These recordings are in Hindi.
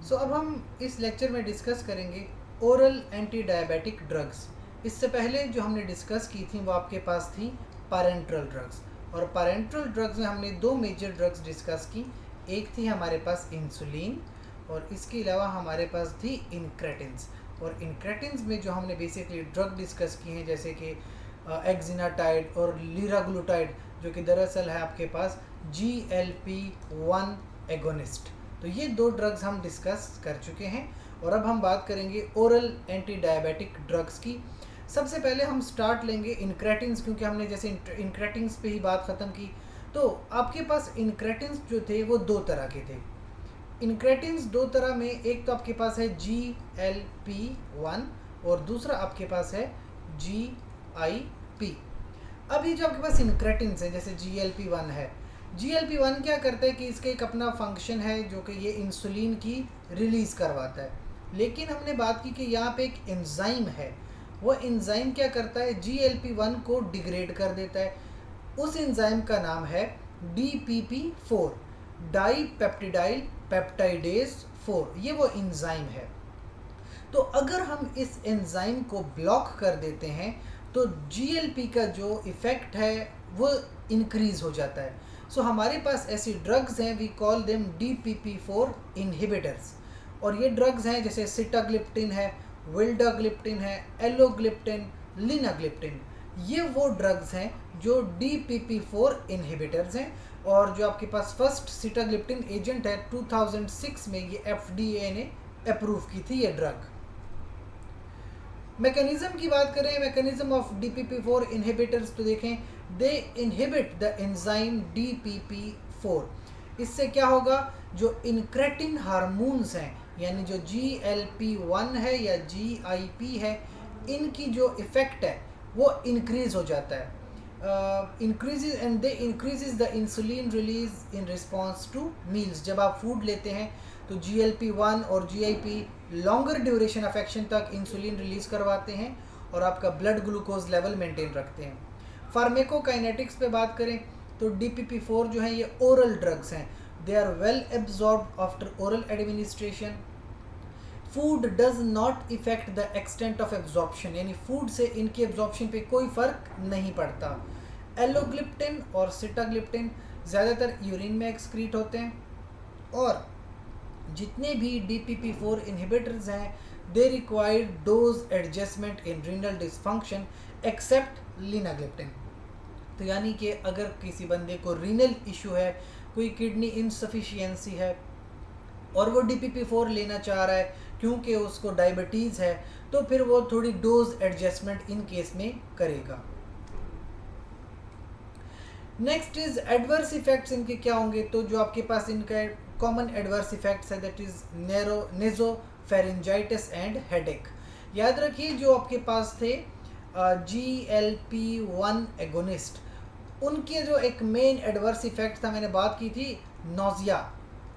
सो अब हम इस लेक्चर में डिस्कस करेंगे ओरल एंटी डायबिटिक ड्रग्स। इससे पहले जो हमने डिस्कस की थी वो आपके पास थी पैरेंट्रल ड्रग्स, और पैरेंट्रल ड्रग्स में हमने दो मेजर ड्रग्स डिस्कस की। एक थी हमारे पास इंसुलिन, और इसके अलावा हमारे पास थी इनक्रेटिन्स। और इनक्रेटिन्स में जो हमने बेसिकली ड्रग डिस्कस की हैं जैसे कि एक्जिनाटाइड और लीराग्लूटाइड, जो कि दरअसल है आपके पास GLP-1 एगोनिस्ट। तो ये दो ड्रग्स हम डिस्कस कर चुके हैं, और अब हम बात करेंगे ओरल एंटी डायबिटिक ड्रग्स की। सबसे पहले हम स्टार्ट लेंगे इनक्रेटिन्स, क्योंकि हमने जैसे इनक्रेटिन्स पे ही बात ख़त्म की। तो आपके पास इनक्रेटिन्स जो थे वो दो तरह के थे। इनक्रेटिन्स दो तरह में, एक तो आपके पास है GLP-1 और दूसरा आपके पास है GIP। अब ये जो आपके पास इनक्रेटिन्स है जैसे GLP-1 है, GLP-1 क्या करता है कि इसका एक अपना फंक्शन है जो कि ये इंसुलिन की रिलीज़ करवाता है। लेकिन हमने बात की कि यहाँ पे एक एंजाइम है, वो एंजाइम क्या करता है, GLP-1 को डिग्रेड कर देता है। उस एंजाइम का नाम है DPP-4, डाईपेप्टिडाइल पेप्टाइडेज 4। ये वो एंजाइम है। तो अगर हम इस एंजाइम को ब्लॉक कर देते हैं तो GLP का जो इफ़ेक्ट है वो इंक्रीज़ हो जाता है। सो हमारे पास ऐसी ड्रग्स हैं, we call them DPP-4 inhibitors. और ये ड्रग्स हैं जैसे सिटाग्लिप्टिन है, विल्डाग्लिप्टिन है, एलोग्लिप्टिन, लिनाग्लिप्टिन। ये वो ड्रग्स हैं जो DPP-4 इनहिबिटर्स हैं। और जो आपके पास फर्स्ट सिटाग्लिप्टिन एजेंट है 2006 में ये FDA ने अप्रूव की थी ये ड्रग। मैकेनिज्म की बात करें, मैकेनिज्म ऑफ DPP-4 इनहिबिटर्स, तो देखें दे इनहिबिट द एंजाइम DPP-4। इससे क्या होगा, जो इनक्रेटिन हार्मोन्स हैं यानी जो GLP-1 है या GIP है, इनकी जो इफ़ेक्ट है वो इंक्रीज़ हो जाता है। Increases and they increases the insulin release in response two meals. जब आप फूड लेते हैं तो GLP-1 और GIP longer duration of action तक इंसुलिन रिलीज़ करवाते हैं और आपका ब्लड ग्लूकोज लेवल मेंटेन रखते हैं। फार्मेकोकाइनेटिक्स पे बात करें तो DPP-4 जो है ये ओरल ड्रग्स हैं, they are well absorbed after oral administration. Food does not effect the extent of absorption, यानी फूड से इनकी एब्जॉर्प्शन पे कोई फ़र्क नहीं पड़ता। एलोग्लिप्टिन और सिटाग्लिप्टिन ज़्यादातर यूरिन में एक्सक्रीट होते हैं, और जितने भी DPP-4 इनहिबिटर्स हैं they require dose adjustment in renal dysfunction except linagliptin. तो यानी कि अगर किसी बंदे को रीनल इशू है, कोई किडनी इनसफिशियंसी है और वो DPP-4 लेना चाह रहा है क्योंकि उसको डायबिटीज़ है, तो फिर वो थोड़ी डोज एडजस्टमेंट इन केस में करेगा। नेक्स्ट इज एडवर्स इफेक्ट्स इनके क्या होंगे, तो जो आपके पास इनका कॉमन एडवर्स इफेक्ट्स है दैट इज नेज़ोफेरिंजाइटिस एंड हेडेक। याद रखिए जो आपके पास थे GLP-1 एगोनिस्ट, उनके जो एक मेन एडवर्स इफेक्ट था, मैंने बात की थी नोजिया,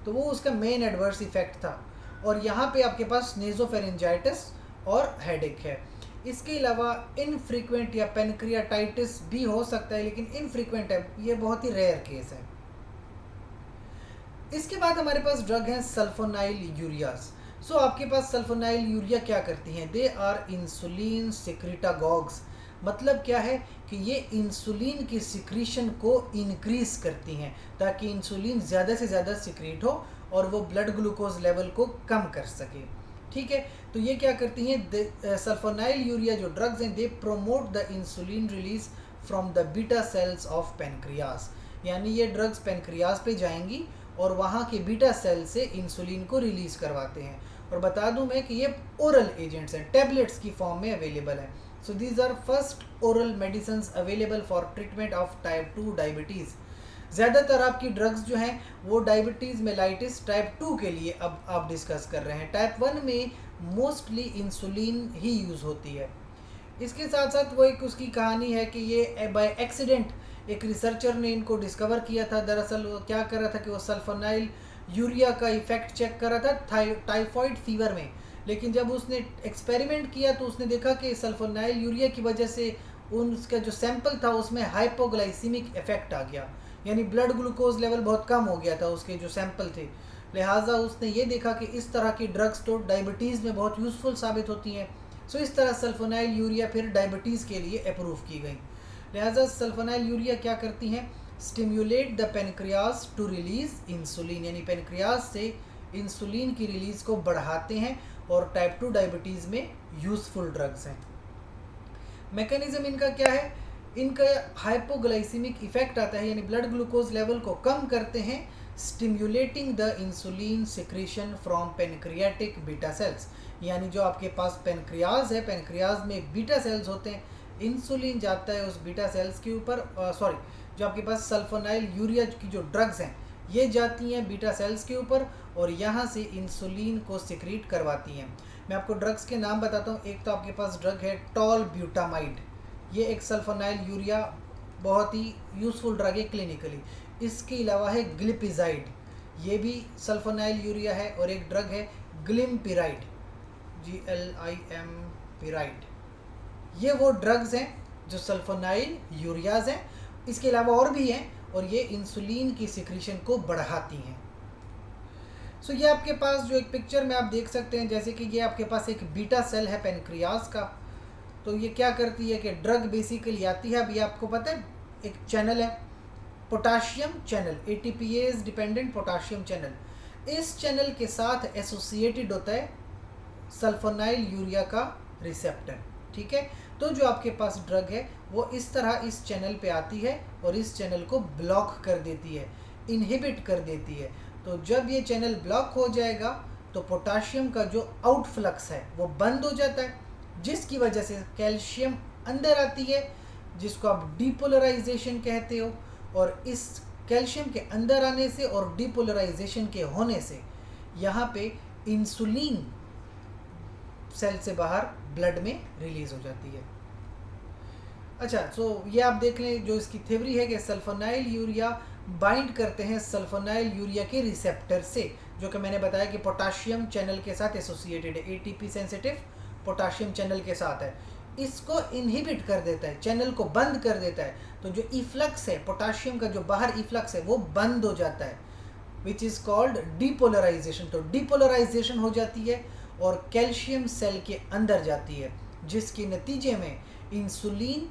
तो वो उसका मेन एडवर्स इफेक्ट था। और यहाँ पे आपके पास नेज़ोफेरिंजाइटिस और हेडेक है। इसके अलावा इनफ्रीक्वेंट या पेनक्रियाटाइटिस भी हो सकता है, लेकिन इनफ्रीक्वेंट है, ये बहुत ही रेयर केस है। इसके बाद हमारे पास ड्रग हैं सल्फोनाइल यूरियाज। सो आपके पास सल्फोनाइल यूरिया क्या करती हैं, दे आर इंसुलिन सिक्रेटागॉग्स। मतलब क्या है कि ये इंसुलिन की सिक्रीशन को इंक्रीज करती हैं ताकि इंसुलिन ज़्यादा से ज़्यादा सिक्रीट हो और वो ब्लड ग्लूकोज लेवल को कम कर सके। ठीक है, तो ये क्या करती हैं, सल्फोनाइल यूरिया जो ड्रग्स हैं they promote the insulin release from the beta cells of pancreas. यानी ये ड्रग्स पेनक्रियास पे जाएंगी और वहाँ के बीटा सेल से इंसुलिन को रिलीज़ करवाते हैं। और बता दूं मैं कि ये ओरल एजेंट्स हैं, टैबलेट्स की फॉर्म में अवेलेबल हैं। So these are first oral medicine available for treatment of type 2 diabetes. ज़्यादातर आपकी ड्रग्स जो हैं वो डायबिटीज़ मेलाइटिस टाइप 2 के लिए अब आप डिस्कस कर रहे हैं। टाइप 1 में मोस्टली इंसुलिन ही यूज़ होती है। इसके साथ साथ वो एक उसकी कहानी है कि ये बाय एक्सीडेंट एक रिसर्चर ने इनको डिस्कवर किया था। दरअसल वो क्या कर रहा था कि वो सल्फोनाइल यूरिया का इफेक्ट चेक कर रहा था टाइफॉइड फीवर में, लेकिन जब उसने एक्सपेरिमेंट किया तो उसने देखा कि सल्फोनाइल यूरिया की वजह से उसका जो सैंपल था उसमें हाइपोग्लाइसीमिक इफेक्ट आ गया, यानी ब्लड ग्लूकोज लेवल बहुत कम हो गया था उसके जो सैंपल थे। लिहाजा उसने ये देखा कि इस तरह की ड्रग्स तो डायबिटीज़ में बहुत यूज़फुल साबित होती हैं। सो इस तरह सल्फोनाइल यूरिया फिर डायबिटीज़ के लिए अप्रूव की गई। लिहाजा सल्फोनाइल यूरिया क्या करती हैं, stimulate the pancreas to release insulin, यानी पेनक्रियाज से इंसुलिन की रिलीज़ को बढ़ाते हैं और टाइप 2 डायबिटीज़ में यूज़फुल ड्रग्स हैं। मैकेनिज्म इनका क्या है, इनका हाइपोग्लाइसीमिक इफेक्ट आता है, यानी ब्लड ग्लूकोज लेवल को कम करते हैं, stimulating the insulin secretion from pancreatic beta cells, यानी जो आपके पास पेनक्रियाज है, पेनक्रियाज में बीटा सेल्स होते हैं, इंसुलिन जाता है उस बीटा सेल्स के ऊपर, जो आपके पास सल्फोनाइल यूरिया की जो ड्रग्स हैं ये जाती हैं बीटा सेल्स के ऊपर और यहाँ से इंसुलिन को सिक्रीट करवाती हैं। मैं आपको ड्रग्स के नाम बताता हूँ। एक तो आपके पास ड्रग है टॉल ब्यूटामाइड, ये एक सल्फोनाइल यूरिया बहुत ही यूज़फुल ड्रग है क्लिनिकली। इसके अलावा है ग्लिपिजाइड, ये भी सल्फोनाइल यूरिया है, और एक ड्रग है ग्लिमपिराइड, GLIM पिराइड। ये वो ड्रग्स हैं जो सल्फोनाइल यूरियाज हैं। इसके अलावा और भी हैं और ये इंसुलिन की सिक्रीशन को बढ़ाती हैं। सो ये आपके पास जो एक पिक्चर में आप देख सकते हैं, जैसे कि ये आपके पास एक बीटा सेल है पेनक्रियाज का, तो ये क्या करती है कि ड्रग बेसिकली आती है। अब ये आपको पता है एक चैनल है potassium channel, ATPase dependent potassium channel, इस चैनल के साथ एसोसिएटेड होता है सल्फोनाइल यूरिया का रिसेप्टर, ठीक है। तो जो आपके पास ड्रग है वो इस तरह इस चैनल पे आती है और इस चैनल को ब्लॉक कर देती है, इनहिबिट कर देती है। तो जब ये चैनल ब्लॉक हो जाएगा तो पोटाशियम का जो आउटफ्लक्स है वो बंद हो जाता है, जिसकी वजह से कैल्शियम अंदर आती है, जिसको आप डीपोलराइजेशन कहते हो। और इस कैल्शियम के अंदर आने से और डीपोलराइजेशन के होने से यहाँ पे इंसुलिन सेल से बाहर ब्लड में रिलीज हो जाती है। अच्छा, सो ये आप देख लें जो इसकी थ्योरी है कि सल्फोनाइल यूरिया बाइंड करते हैं सल्फोनाइल यूरिया के रिसेप्टर से, जो कि मैंने बताया कि पोटाशियम चैनल के साथ एसोसिएटेड है, ATP सेंसिटिव पोटाशियम चैनल के साथ है। इसको इनहिबिट कर देता है, चैनल को बंद कर देता है। तो जो इफ्लक्स है पोटाशियम का, जो बाहर इफ्लक्स है वो बंद हो जाता है, विच इज़ कॉल्ड डीपोलराइजेशन। तो डीपोलराइजेशन हो जाती है और कैल्शियम सेल के अंदर जाती है, जिसके नतीजे में इंसुलिन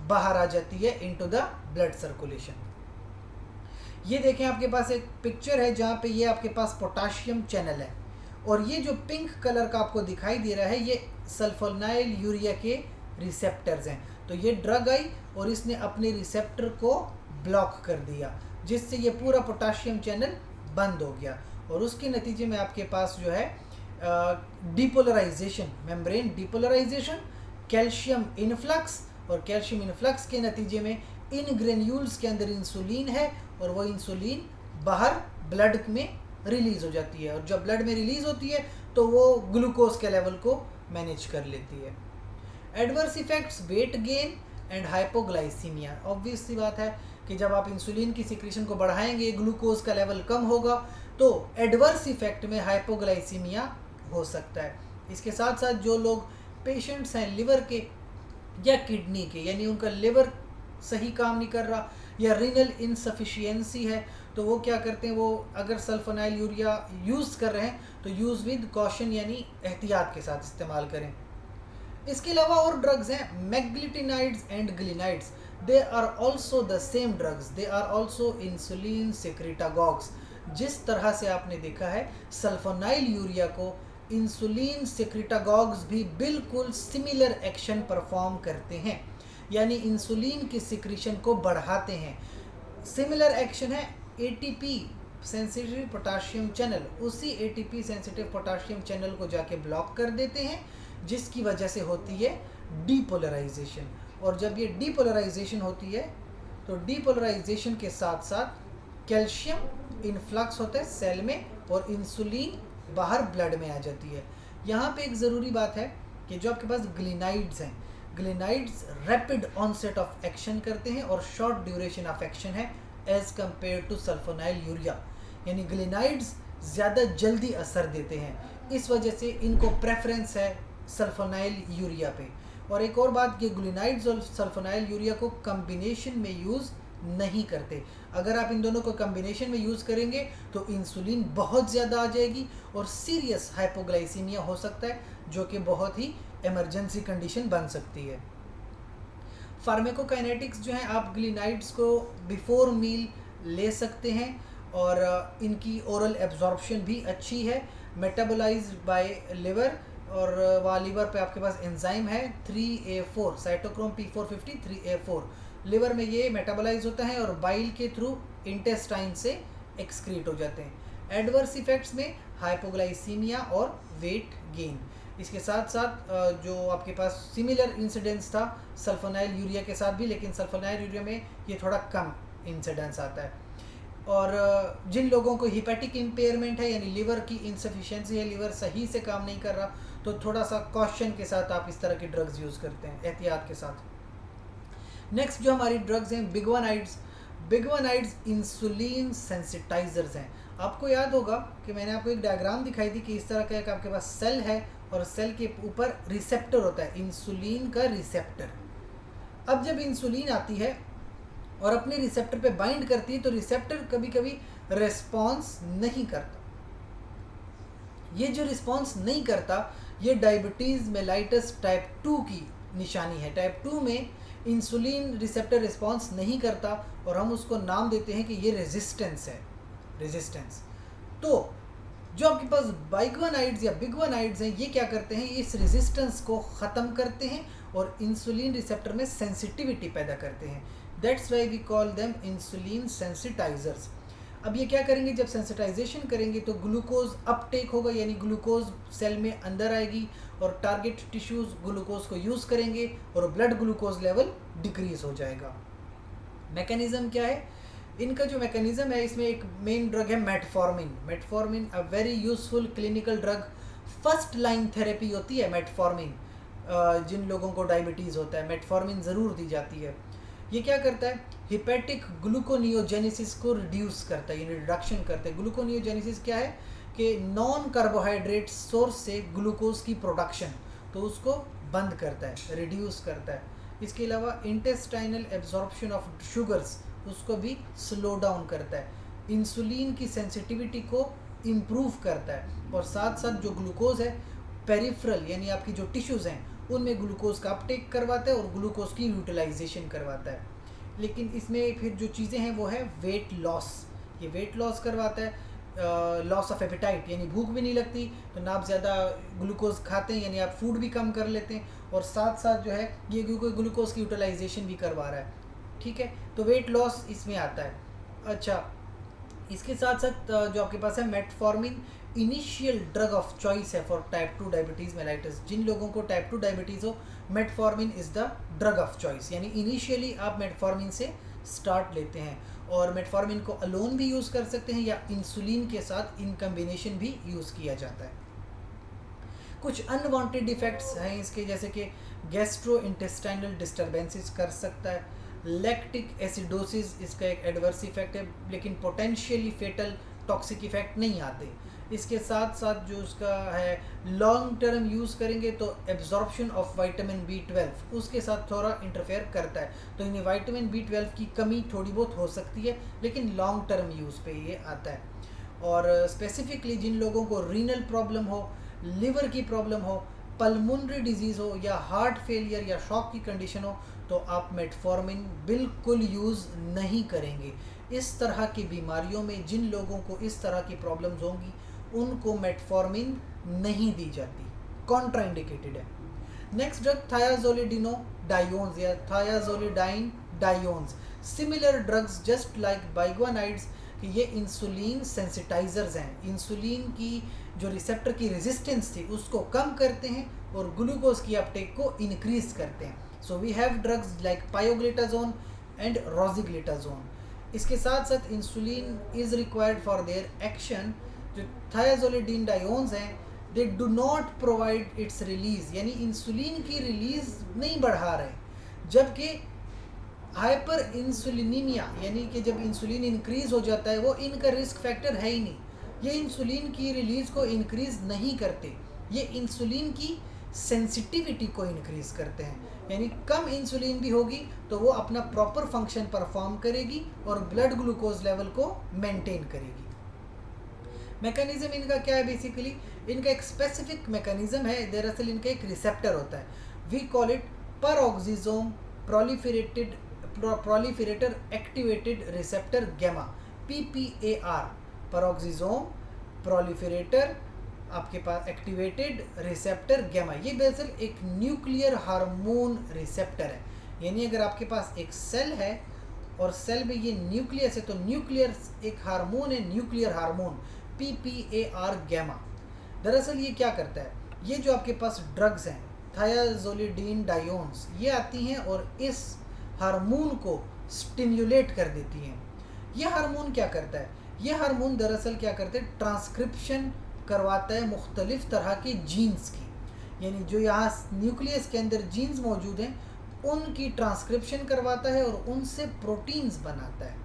बाहर आ जाती है इनटू द ब्लड सर्कुलेशन। ये देखें आपके पास एक पिक्चर है जहाँ पे ये आपके पास पोटाशियम चैनल है और ये जो पिंक कलर का आपको दिखाई दे रहा है ये सल्फोनाइल यूरिया के रिसेप्टर्स हैं। तो ये ड्रग आई और इसने अपने रिसेप्टर को ब्लॉक कर दिया, जिससे ये पूरा पोटाशियम चैनल बंद हो गया और उसके नतीजे में आपके पास जो है depolarization, membrane depolarization, calcium influx, और कैल्शियम इनफ्लक्स के नतीजे में इन ग्रेन्यूल्स के अंदर इंसुलिन है और वो इंसुलिन बाहर ब्लड में रिलीज़ हो जाती है और जब ब्लड में रिलीज़ होती है तो वो ग्लूकोज के लेवल को मैनेज कर लेती है। Adverse effects, weight gain and hypoglycaemia. Obvious सी बात है कि जब आप इंसुलिन की सिक्रीशन को बढ़ाएंगे, ग्लूकोज का लेवल कम होगा, तो एडवर्स इफेक्ट में हाइपोग्लाइसीमिया हो सकता है। इसके साथ साथ जो लोग पेशेंट्स हैं लिवर के या किडनी के, यानी उनका लिवर सही काम नहीं कर रहा या रीनल इनसफिशियंसी है, तो वो क्या करते हैं, वो अगर सल्फोनाइल यूरिया यूज़ कर रहे हैं तो यूज़ विद कॉशन, यानी एहतियात के साथ इस्तेमाल करें। इसके अलावा और ड्रग्स हैं meglitinides and glinides, they are also the same drugs, they are also insulin secretagogues. जिस तरह से आपने देखा है सल्फोनाइल यूरिया को इंसुलिन सेक्रेटागॉग्स भी बिल्कुल सिमिलर एक्शन परफॉर्म करते हैं, यानी इंसुलिन की सिक्रीशन को बढ़ाते हैं। सिमिलर एक्शन है ATP सेंसिटिव पोटाशियम चैनल, उसी ATP सेंसिटिव पोटाशियम चैनल को जाके ब्लॉक कर देते हैं, जिसकी वजह से होती है डीपोलराइजेशन। और जब ये डीपोलराइजेशन होती है तो डीपोलराइजेशन के साथ साथ कैल्शियम इनफ्लक्स होता है सेल में और इंसुलिन बाहर ब्लड में आ जाती है। यहाँ पे एक ज़रूरी बात है कि जो आपके पास ग्लिनाइड्स हैं, glinides rapid onset of action करते हैं और शॉर्ट ड्यूरेशन ऑफ एक्शन है as compare to sulfonyl urea, यानी ग्लिनाइड्स ज़्यादा जल्दी असर देते हैं, इस वजह से इनको प्रेफरेंस है सल्फोनाइल यूरिया पे। और एक और बात कि ग्लिनाइड्स और सल्फोनाइल यूरिया को कम्बिनेशन में यूज़ नहीं करते। अगर आप इन दोनों को कम्बिनेशन में यूज़ करेंगे तो इंसुलिन बहुत ज़्यादा आ जाएगी और सीरियस हाइपोग्लाइसीमिया हो सकता है, जो कि बहुत ही इमरजेंसी कंडीशन बन सकती है। फार्माकोकाइनेटिक्स जो है, आप ग्लिनाइड्स को बिफोर मील ले सकते हैं और इनकी ओरल एब्जॉर्प्शन भी अच्छी है, मेटाबोलाइज्ड बाय लिवर, और वहाँ लीवर पे आपके पास एंजाइम है 3A4 cytochrome P450 3A4, liver में ये मेटाबोलाइज होता है और बाइल के थ्रू इंटेस्टाइन से एक्सक्रीट हो जाते हैं। एडवर्स इफेक्ट्स में हाइपोग्लाइसीमिया और वेट गेन। इसके साथ साथ जो आपके पास सिमिलर इंसिडेंस था सल्फोनाइल यूरिया के साथ भी, लेकिन सल्फोनाइल यूरिया में ये थोड़ा कम इंसिडेंस आता है। और जिन लोगों को हिपैटिक इम्पेयरमेंट है, यानी लिवर की इंसफिशिएंसी है, लिवर सही से काम नहीं कर रहा, तो थोड़ा सा कॉशन के साथ आप इस तरह की ड्रग्स यूज़ करते हैं, एहतियात के साथ। नेक्स्ट जो हमारी ड्रग्स हैं, बिगवानाइड्स। बिगवानाइड्स इंसुलिन सेंसिटाइजर्स हैं। आपको याद होगा कि मैंने आपको एक डायग्राम दिखाई थी कि इस तरह का एक आपके पास सेल है और सेल के ऊपर रिसेप्टर होता है, इंसुलिन का रिसेप्टर। अब जब इंसुलिन आती है और अपने रिसेप्टर पे बाइंड करती है तो रिसेप्टर कभी कभी रिस्पॉन्स नहीं करता। ये जो रिस्पॉन्स नहीं करता, ये डायबिटीज़ मेलाइटस टाइप 2 की निशानी है। टाइप 2 में इंसुलिन रिसेप्टर रिस्पॉन्स नहीं करता और हम उसको नाम देते हैं कि ये रेजिस्टेंस है, रेजिस्टेंस। तो जो आपके पास बाइगवानाइड्स या बिगवानाइड्स हैं, ये क्या करते हैं, इस रेजिस्टेंस को ख़त्म करते हैं और इंसुलिन रिसेप्टर में सेंसिटिविटी पैदा करते हैं। That's why we call them insulin sensitizers. अब ये क्या करेंगे, जब सेंसिटाइजेशन करेंगे तो ग्लूकोज अपटेक होगा, यानी ग्लूकोज सेल में अंदर आएगी और टारगेट टिश्यूज ग्लूकोज को यूज़ करेंगे और ब्लड ग्लूकोज लेवल डिक्रीज हो जाएगा। मैकेनिज्म क्या है इनका? जो मैकेनिज्म है, इसमें एक मेन ड्रग है metformin. Metformin a very useful clinical drug, first line therapy होती है मेटफॉर्मिन। जिन लोगों को डायबिटीज़ होता है मेटफॉर्मिन ज़रूर दी जाती है। ये क्या करता है, हिपैटिक ग्लूकोनियोजेनेसिस को रिड्यूस करता है, यानी रिडक्शन करता है। ग्लूकोनियोजेनेसिस क्या है कि नॉन कार्बोहाइड्रेट सोर्स से ग्लूकोज की प्रोडक्शन, तो उसको बंद करता है, रिड्यूस करता है। इसके अलावा इंटेस्टाइनल एब्जॉर्प्शन ऑफ शुगर्स, उसको भी स्लो डाउन करता है। इंसुलिन की सेंसिटिविटी को इम्प्रूव करता है और साथ साथ जो ग्लूकोज है पेरिफेरल, यानी आपकी जो टिश्यूज़ हैं उनमें ग्लूकोज का अपटेक करवाता है और ग्लूकोज की यूटिलाइजेशन करवाता है। लेकिन इसमें फिर जो चीज़ें हैं वो है वेट लॉस। ये वेट लॉस करवाता है, लॉस ऑफ एपेटाइट, यानी भूख भी नहीं लगती, तो ना आप ज़्यादा ग्लूकोज खाते हैं, यानी आप फूड भी कम कर लेते हैं, और साथ साथ जो है ये ग्लूकोज की यूटिलाइजेशन भी करवा रहा है। ठीक है, तो वेट लॉस इसमें आता है। अच्छा, इसके साथ साथ जो आपके पास है metformin initial drug of choice है फॉर टाइप 2 डायबिटीज़ मेलाइटस। जिन लोगों को टाइप 2 डायबिटीज़ हो, metformin is the drug of choice, यानी इनिशियली आप मेटफॉर्मिन से स्टार्ट लेते हैं और मेटफॉर्मिन को अलोन भी यूज़ कर सकते हैं या इंसुलिन के साथ इन कम्बिनेशन भी यूज़ किया जाता है। कुछ अनवांटेड इफ़ेक्ट्स हैं इसके, जैसे कि गैस्ट्रो इंटेस्टाइनल डिस्टर्बेंसेस कर सकता है, लैक्टिक एसिडोसिस इसका एक एडवर्स इफेक्ट है, लेकिन पोटेंशियली फेटल टॉक्सिक इफेक्ट नहीं आते। इसके साथ साथ जो उसका है लॉन्ग टर्म यूज़ करेंगे तो एब्जॉर्प्शन ऑफ विटामिन B12 उसके साथ थोड़ा इंटरफेयर करता है, तो इन्हें विटामिन B12 की कमी थोड़ी बहुत हो सकती है, लेकिन लॉन्ग टर्म यूज़ पे ये आता है। और स्पेसिफिकली जिन लोगों को रीनल प्रॉब्लम हो, लिवर की प्रॉब्लम हो, पल्मोनरी डिजीज़ हो या हार्ट फेलियर या शॉक की कंडीशन हो, तो आप मेटफॉर्मिन बिल्कुल यूज़ नहीं करेंगे। इस तरह की बीमारियों में जिन लोगों को इस तरह की प्रॉब्लम्स होंगी उनको मेटफॉर्मिन नहीं दी जाती, कॉन्ट्राइंडिकेटेड है। नेक्स्ट ड्रग थायाजोलिडिनो डायोन्स या थायाजोलिडाइन डायोन्स, सिमिलर ड्रग्स जस्ट लाइक बाइगवानाइड्स, कि ये इंसुलिन सेंसिटाइजर्स हैं। इंसुलिन की जो रिसेप्टर की रेजिस्टेंस थी उसको कम करते हैं और ग्लूकोज की अपटेक को इंक्रीज करते हैं। So we have drugs like pioglitazone and rosiglitazone. इसके साथ साथ insulin is required for their action. जो थायाजोलिडिन डायोन्स हैं, they do not provide its release, यानी इंसुलिन की रिलीज नहीं बढ़ा रहे, जबकि हाइपर इंसुलिनीमिया, यानी कि जब इंसुलिन इंक्रीज हो जाता है, वो इनका रिस्क फैक्टर है ही नहीं। ये इंसुलिन की रिलीज़ को इंक्रीज़ नहीं करते, ये इंसुलिन की सेंसिटिविटी को इंक्रीज करते हैं, यानी कम इंसुलिन भी होगी तो वो अपना प्रॉपर फंक्शन परफॉर्म करेगी और ब्लड ग्लूकोज लेवल को मेंटेन करेगी। मैकेनिज्म इनका क्या है? बेसिकली इनका एक स्पेसिफिक मैकेनिज्म है, दरअसल इनका एक रिसेप्टर होता है, we call it peroxisome proliferator activated receptor gamma, PPAR, peroxisome proliferator आपके पास एक्टिवेटेड रिसेप्टर गैमा। ये दरअसल एक न्यूक्लियर हार्मोन रिसेप्टर है, यानी अगर आपके पास एक सेल है और सेल में ये न्यूक्लियस है तो न्यूक्लियर एक हार्मोन है, न्यूक्लियर हार्मोन PPAR गैमा। दरअसल ये क्या करता है, ये जो आपके पास ड्रग्स हैं थायाजोलिडीन डायोन्स, ये आती हैं और इस हार्मोन को स्टिम्युलेट कर देती हैं। ये हार्मोन क्या करता है? ये हार्मोन दरअसल क्या करते हैं, ट्रांसक्रिप्शन करवाता है मुख्तलिफ तरह के जीन्स की, यानी जो यहाँ न्यूक्लियस के अंदर जीन्स मौजूद हैं उनकी ट्रांसक्रिप्शन करवाता है और उनसे प्रोटीन्स बनाता है।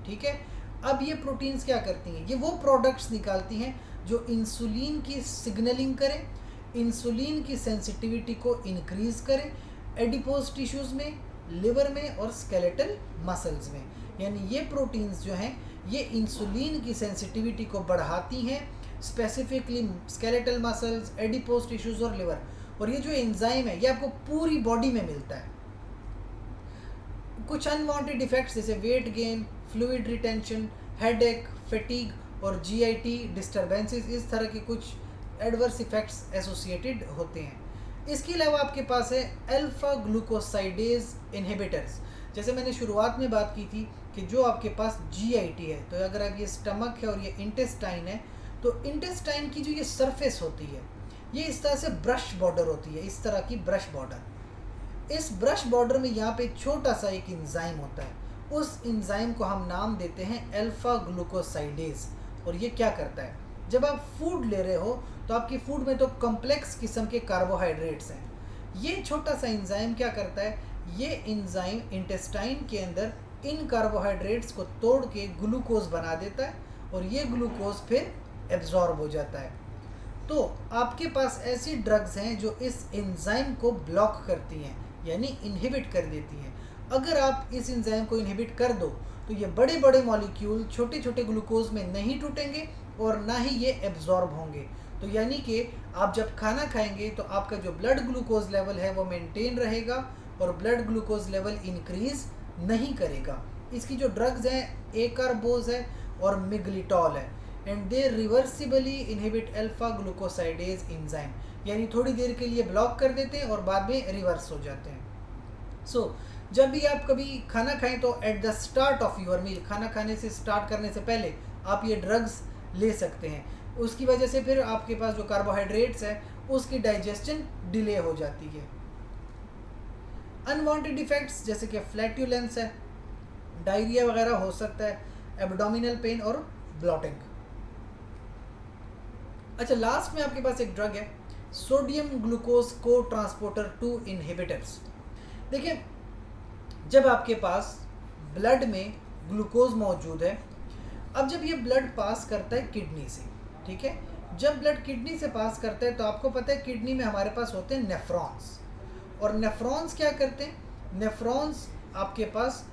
ठीक है, अब ये प्रोटीन्स क्या करती हैं, ये वो प्रोडक्ट्स निकालती हैं जो इंसुलिन की सिग्नलिंग करें, इंसुलिन की सेंसिटिविटी को इंक्रीज करें एडिपोज टिश्यूज़ में, लिवर में और स्केलेटल मसल्स में। यानी ये प्रोटीन्स जो हैं ये इंसुलिन की सेंसिटिविटी को बढ़ाती हैं, specifically skeletal muscles, adipose tissues और लिवर। और ये जो एंजाइम है ये आपको पूरी बॉडी में मिलता है। कुछ अनवांटेड इफेक्ट्स जैसे weight gain, fluid retention, headache, fatigue और GIT डिस्टर्बेंसेस, इस तरह के कुछ एडवर्स इफेक्ट्स एसोसिएटेड होते हैं। इसके अलावा आपके पास है अल्फा ग्लूकोसाइडेज इनहिबिटर्स। जैसे मैंने शुरुआत में बात की थी कि जो आपके पास GIT है, तो अगर अब ये स्टमक है और ये इंटेस्टाइन है, तो इंटेस्टाइन की जो ये सरफेस होती है ये इस तरह से ब्रश बॉर्डर होती है, इस तरह की ब्रश बॉर्डर। इस ब्रश बॉर्डर में यहाँ पे छोटा सा एक इंजाइम होता है, उस इंजाइम को हम नाम देते हैं अल्फा ग्लूकोसाइडेज। और ये क्या करता है, जब आप फूड ले रहे हो तो आपकी फूड में तो कॉम्प्लेक्स किस्म के कार्बोहाइड्रेट्स हैं, ये छोटा सा इंजाइम क्या करता है, ये इंजाइम इंटेस्टाइन के अंदर इन कार्बोहाइड्रेट्स को तोड़ के ग्लूकोज बना देता है और ये ग्लूकोज फिर एब्जॉर्ब हो जाता है। तो आपके पास ऐसी ड्रग्स हैं जो इस एंजाइम को ब्लॉक करती हैं, यानी इनहिबिट कर देती हैं। अगर आप इस एंजाइम को इनहिबिट कर दो तो ये बड़े बड़े मॉलिक्यूल छोटे छोटे ग्लूकोज में नहीं टूटेंगे और ना ही ये एब्जॉर्ब होंगे। तो यानी कि आप जब खाना खाएंगे तो आपका जो ब्लड ग्लूकोज लेवल है वो मेंटेन रहेगा और ब्लड ग्लूकोज लेवल इंक्रीज नहीं करेगा। इसकी जो ड्रग्स हैं एकार्बोज है और मिग्लिटॉल है, and they reversibly inhibit alpha glucosidase enzyme, यानी थोड़ी देर के लिए ब्लॉक कर देते हैं और बाद में रिवर्स हो जाते हैं। सो जब भी आप कभी खाना खाएं तो at the start of your meal, खाना खाने से स्टार्ट करने से पहले आप ये ड्रग्स ले सकते हैं। उसकी वजह से फिर आपके पास जो कार्बोहाइड्रेट्स है उसकी डाइजेशन डिले हो जाती है। अनवांटेड इफेक्ट्स जैसे कि फ्लैटुलेंस है, डायरिया वगैरह हो सकता है, एब्डोमिनल पेन और ब्लॉटिंग। अच्छा, लास्ट में आपके पास एक ड्रग है सोडियम ग्लूकोज को ट्रांसपोर्टर 2 इनहिबिटर्स। देखिए, जब आपके पास ब्लड में ग्लूकोज मौजूद है, अब जब ये ब्लड पास करता है किडनी से, ठीक है, जब ब्लड किडनी से पास करता है तो आपको पता है किडनी में हमारे पास होते हैं नेफ्रॉन्स, और नेफ्रॉन्स क्या करते हैं, नेफ्रॉन्स आपके पास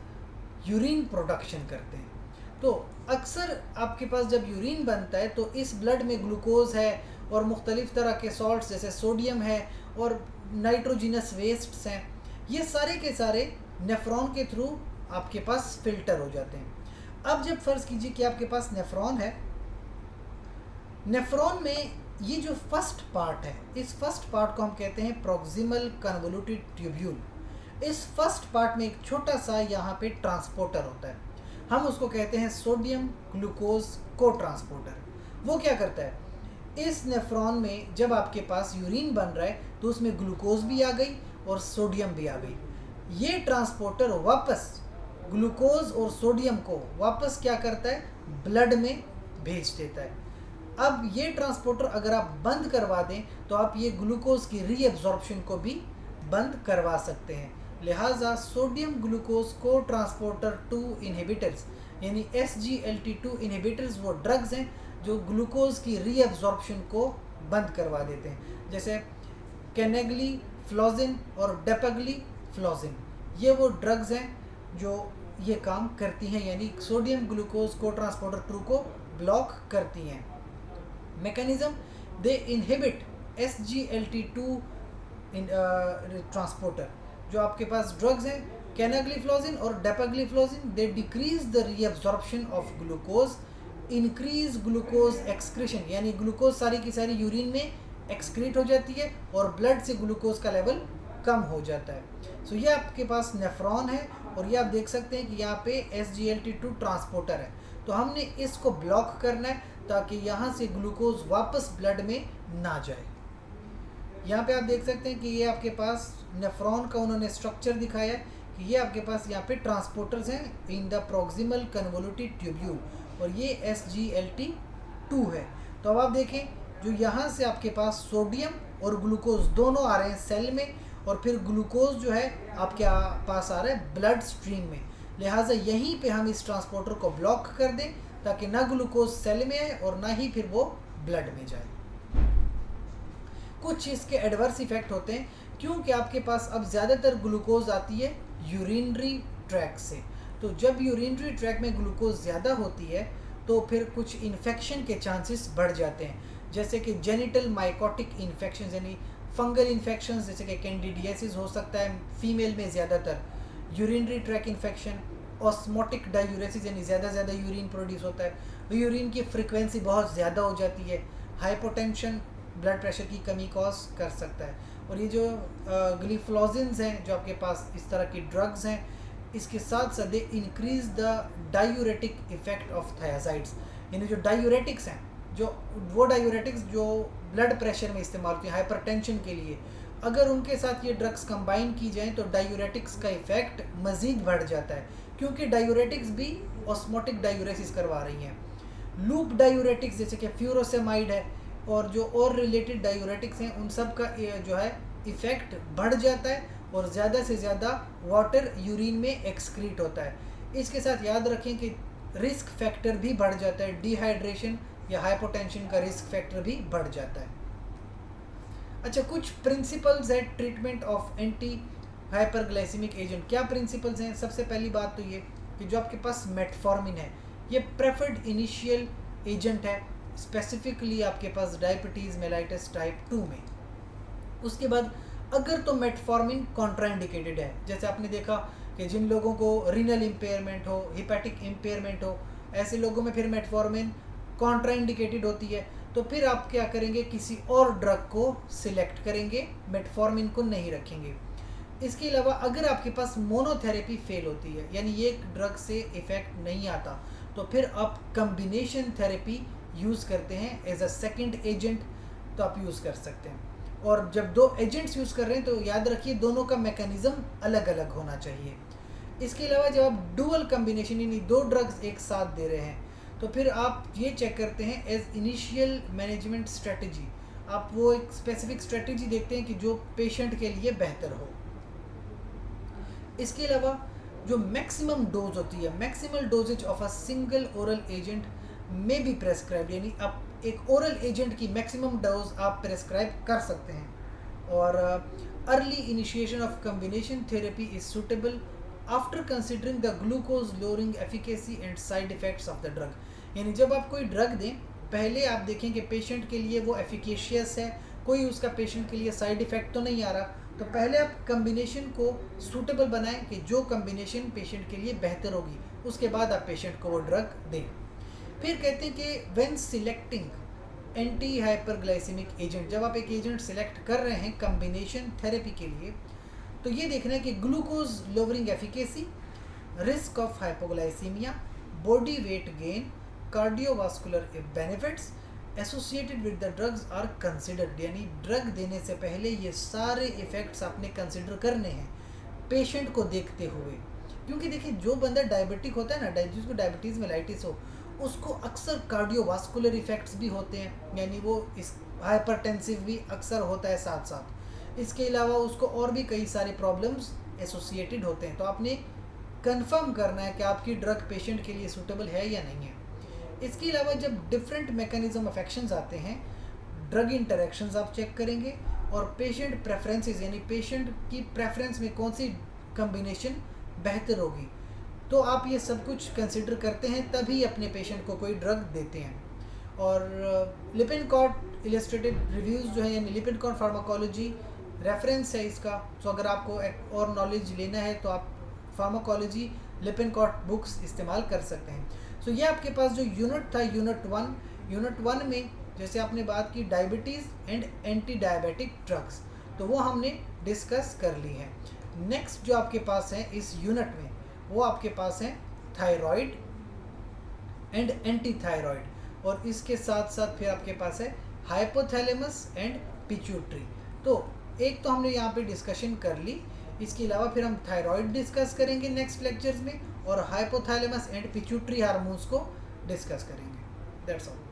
यूरिन प्रोडक्शन करते हैं। तो अक्सर आपके पास जब यूरिन बनता है तो इस ब्लड में ग्लूकोज है और मुख्तलिफ तरह के सॉल्ट्स जैसे सोडियम है और नाइट्रोजिनस वेस्ट्स हैं, ये सारे के सारे नेफ्रॉन के थ्रू आपके पास फिल्टर हो जाते हैं। अब जब फ़र्ज़ कीजिए कि आपके पास नेफ्रॉन है, नेफ्रॉन में ये जो फर्स्ट पार्ट है, इस फर्स्ट पार्ट को हम कहते हैं प्रॉक्सिमल कन्वोल्यूटेड ट्यूब्यूल। इस फर्स्ट पार्ट में एक छोटा सा यहाँ पे ट्रांसपोर्टर होता है, हम उसको कहते हैं सोडियम ग्लूकोज को ट्रांसपोर्टर। वो क्या करता है, इस नेफ्रॉन में जब आपके पास यूरिन बन रहा है तो उसमें ग्लूकोज भी आ गई और सोडियम भी आ गई। ये ट्रांसपोर्टर वापस ग्लूकोज और सोडियम को वापस क्या करता है, ब्लड में भेज देता है। अब ये ट्रांसपोर्टर अगर आप बंद करवा दें तो आप ये ग्लूकोज की रीएब्जॉर्प्शन को भी बंद करवा सकते हैं। लिहाजा सोडियम ग्लूकोज को ट्रांसपोर्टर 2 इनहिबिटर्स यानी SGLT2 इनहिबिटर्स वो ड्रग्स हैं जो ग्लूकोज की रीएब्जॉर्प्शन को बंद करवा देते हैं। जैसे कैनेग्लिफ्लॉजिन और डेपेग्लिफ्लॉजिन। ये वो ड्रग्स हैं जो ये काम करती हैं, यानी सोडियम ग्लूकोज को ट्रांसपोर्टर 2 को ब्लॉक करती हैं। Mechanism, they inhibit SGLT2 transporter. जो आपके पास ड्रग्स हैं कैनाग्लिफ्लॉजिन और dapagliflozin, they decrease the reabsorption of glucose, increase glucose excretion, यानी ग्लूकोज सारी की सारी यूरिन में एक्सक्रीट हो जाती है और ब्लड से ग्लूकोज का लेवल कम हो जाता है। सो ये आपके पास नेफ्रॉन है और ये आप देख सकते हैं कि यहाँ पे SGLT2 ट्रांसपोर्टर है, तो हमने इसको ब्लॉक करना है ताकि यहाँ से ग्लूकोज वापस ब्लड में ना जाए। यहाँ पे आप देख सकते हैं कि ये आपके पास नेफ्रॉन का उन्होंने स्ट्रक्चर दिखाया है कि ये आपके पास यहाँ पे ट्रांसपोर्टर्स हैं in the proximal convoluted tubule, और ये SGLT2 है। तो अब आप देखें, जो यहाँ से आपके पास सोडियम और ग्लूकोज दोनों आ रहे हैं सेल में, और फिर ग्लूकोज जो है आपके पास आ रहा है ब्लड स्ट्रीम में, लिहाजा यहीं पे हम इस ट्रांसपोर्टर को ब्लॉक कर दें ताकि ना ग्लूकोज सेल में आए और ना ही फिर वो ब्लड में जाए। कुछ इसके एडवर्स इफेक्ट होते हैं क्योंकि आपके पास अब ज़्यादातर ग्लूकोज आती है यूरिनरी ट्रैक से, तो जब यूरिनरी ट्रैक में ग्लूकोज ज़्यादा होती है तो फिर कुछ इन्फेक्शन के चांसेस बढ़ जाते हैं, जैसे कि जेनिटल माइकोटिक इन्फेक्शन, यानी फंगल इन्फेक्शन जैसे कि कैंडिडियासिस हो सकता है फीमेल में ज़्यादातर, urinary track infection, osmotic diuresis यानी ज़्यादा यूरिन प्रोड्यूस होता है, यूरिन की फ्रिक्वेंसी बहुत ज़्यादा हो जाती है, हाइपोटेंशन ब्लड प्रेशर की कमी कॉज कर सकता है। और ये जो ग्लिफ्लॉजिन्स हैं जो आपके पास इस तरह की ड्रग्स हैं, इसके साथ साथ they increase the diuretic effect of थायाजाइड्स, यानी जो डायूरेटिक्स हैं, जो वो डायूरेटिक्स जो ब्लड प्रेशर में इस्तेमाल होती हैं हाइपरटेंशन के लिए, अगर उनके साथ ये ड्रग्स कंबाइन की जाएँ तो डायूरेटिक्स का इफेक्ट मज़ीद बढ़ जाता है, क्योंकि डायूरेटिक्स भी ऑस्मोटिक डायूरेसिस करवा रही हैं। लूप डायूरेटिक्स जैसे कि फ्यूरोसेमाइड है और जो और रिलेटेड डायूरेटिक्स हैं, उन सब का जो है इफ़ेक्ट बढ़ जाता है और ज़्यादा से ज़्यादा वाटर यूरिन में एक्सक्रीट होता है। इसके साथ याद रखें कि रिस्क फैक्टर भी बढ़ जाता है, डिहाइड्रेशन या हाइपोटेंशन का रिस्क फैक्टर भी बढ़ जाता है। अच्छा, कुछ प्रिंसिपल्स है treatment of anti hyperglycaemic agent. क्या प्रिंसिपल्स हैं? सबसे पहली बात तो ये कि जो आपके पास मेटफॉर्मिन है, ये प्रेफर्ड इनिशियल एजेंट है स्पेसिफिकली आपके पास डायबिटीज़ मेलाइटिस टाइप 2 में। उसके बाद अगर तो मेटफॉर्मिन कॉन्ट्राइंडिकेटेड है, जैसे आपने देखा कि जिन लोगों को रीनल इम्पेयरमेंट हो, हिपैटिक इम्पेयरमेंट हो, ऐसे लोगों में फिर मेटफॉर्मिन कॉन्ट्राइंडिकेटेड होती है, तो फिर आप क्या करेंगे, किसी और ड्रग को सिलेक्ट करेंगे, मेटफॉर्मिन को नहीं रखेंगे। इसके अलावा अगर आपके पास मोनोथेरेपी फेल होती है, यानी एक ड्रग से इफ़ेक्ट नहीं आता, तो फिर आप कम्बिनेशन थेरेपी यूज़ करते हैं एज अ सेकेंड एजेंट, तो आप यूज़ कर सकते हैं। और जब दो एजेंट्स यूज़ कर रहे हैं तो याद रखिए दोनों का मैकेनिज़्म अलग अलग होना चाहिए। इसके अलावा जब आप डुअल कम्बिनेशन यानी दो ड्रग्स एक साथ दे रहे हैं, तो फिर आप ये चेक करते हैं एज इनिशियल मैनेजमेंट स्ट्रेटजी, आप वो एक स्पेसिफिक स्ट्रेटजी देखते हैं कि जो पेशेंट के लिए बेहतर हो। इसके अलावा जो मैक्सिमम डोज होती है, maximal doses of a single oral agent में भी प्रेस्क्राइब, यानी आप एक ओरल एजेंट की मैक्सिमम डोज आप प्रेस्क्राइब कर सकते हैं। और early initiation of combination therapy is suitable after considering the glucose lowering efficacy and side effects of the drug, यानी जब आप कोई ड्रग दें पहले आप देखें कि पेशेंट के लिए वो एफिकेशियस है, कोई उसका पेशेंट के लिए साइड इफ़ेक्ट तो नहीं आ रहा, तो पहले आप कम्बिनेशन को सूटेबल बनाएं कि जो कम्बिनेशन पेशेंट के लिए बेहतर होगी, उसके बाद आप पेशेंट को वो ड्रग दें। फिर कहते हैं कि when selecting anti hyperglycaemic agent, जब आप एक एजेंट सिलेक्ट कर रहे हैं कम्बिनेशन थेरेपी के लिए, तो ये देखना है कि glucose lowering efficacy, risk of hypoglycaemia, body weight gain, cardiovascular benefits associated with the drugs are considered, यानी ड्रग देने से पहले ये सारे इफ़ेक्ट्स आपने कंसिडर करने हैं पेशेंट को देखते हुए। क्योंकि देखिए जो बंदा डायबिटिक होता है ना, जिसको डायबिटीज़ मेलाइटिस हो, उसको अक्सर कार्डियोवास्कुलर इफ़ेक्ट्स भी होते हैं, यानी वो इस हाइपरटेंसिव भी अक्सर होता है साथ साथ। इसके अलावा उसको और भी कई सारे प्रॉब्लम्स एसोसिएटेड होते हैं, तो आपने कंफर्म करना है कि आपकी ड्रग पेशेंट के लिए सूटेबल है या नहीं है। इसके अलावा जब डिफरेंट मैकेनिज्म ऑफ एक्शंस आते हैं, ड्रग इंटरेक्शंस आप चेक करेंगे और पेशेंट प्रेफरेंसेस यानी पेशेंट की प्रेफरेंस में कौन सी कम्बिनेशन बेहतर होगी। तो आप ये सब कुछ कंसिडर करते हैं तभी अपने पेशेंट को कोई ड्रग देते हैं। और लिपिनकॉट इलस्ट्रेटेड रिव्यूज़ जो है यानी लिपिनकॉट फार्माकोलॉजी रेफरेंस है इसका। तो अगर आपको एक और नॉलेज लेना है तो आप फार्माकोलॉजी लिपिनकॉट बुक्स इस्तेमाल कर सकते हैं। सो ये आपके पास जो यूनिट था यूनिट वन में जैसे आपने बात की diabetes and anti diabetic drugs, तो वो हमने डिस्कस कर ली है। नेक्स्ट जो आपके पास है इस यूनिट में वो आपके पास है थायराइड एंड एंटी थायराइड, और इसके साथ साथ फिर आपके पास है हाइपोथैलेमस एंड पिट्यूटरी। तो एक तो हमने यहाँ पे डिस्कशन कर ली, इसके अलावा फिर हम थायराइड डिस्कस करेंगे नेक्स्ट लेक्चर्स में और हाइपोथैलेमस एंड पिट्यूटरी हार्मोन्स को डिस्कस करेंगे। That's all.